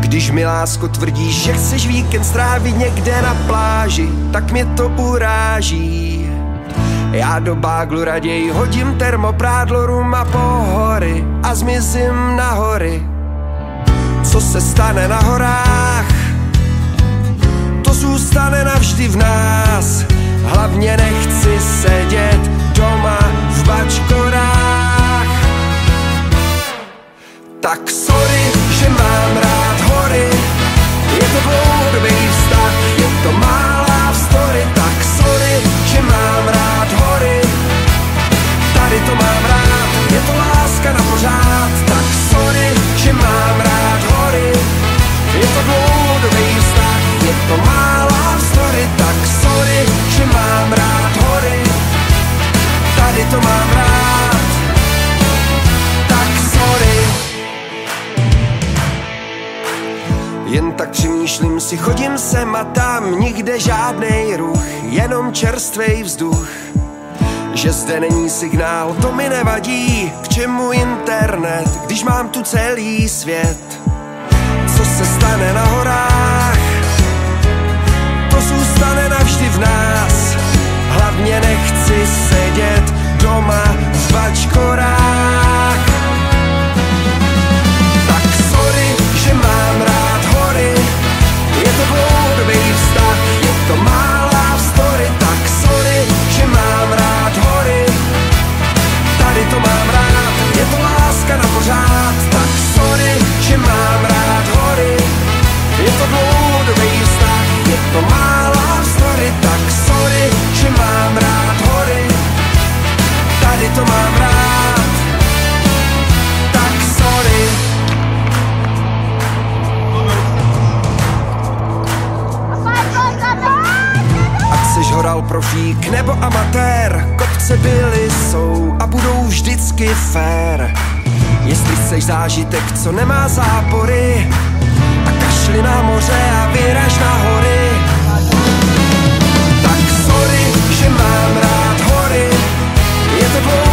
Když mi, lásko, tvrdíš, že chceš víkend strávit někde na pláži, tak mě to uráží. Já do báglu raději hodím termoprádlo, rum a pohory a zmizím na hory. Co se stane na horách, to zůstane navždy v nás. Hlavně nechci sedět doma v bačkorách. Tak sorry, že mám rád hory, je to dlouhodobý vztah, je to malá story. Tak sorry, že mám rád hory, tady to mám rád, je to láska na pořád. Tak sorry, že mám rád hory, je to dlouhodobý vztah, je to malá story. Tak sorry, že mám rád hory, tady to mám rád. Tak sorry. Jen tak přemýšlím si, chodím sem a tam, nikde žádnej ruch, jenom čerstvej vzduch. Že zde není signál, to mi nevadí, k čemu internet, když mám tu celý svět. Co se stane na horách, to zůstane navždy v nás. Hlavně nechci sedět doma v bačkorách. Tak sorry, že mám rád hory, je to dlouhodobý vztah, je to malá story. Tak sorry, že mám rád hory, tady to mám rád, je to láska na pořád. Tak sorry, že mám rád hory, je to dlouhodobý vztah, je to malá story. Tak sorry, že mám rád hory, tady to mám rád. Tak sorry. Ať seš horal profík nebo amatér, kopce byly, jsou a budou vždycky fér. Jestli chceš zážitek, co nemá zápory, a kašli na moře a vyraž na hory. Tak sorry, že mám rád hory, je to dlouho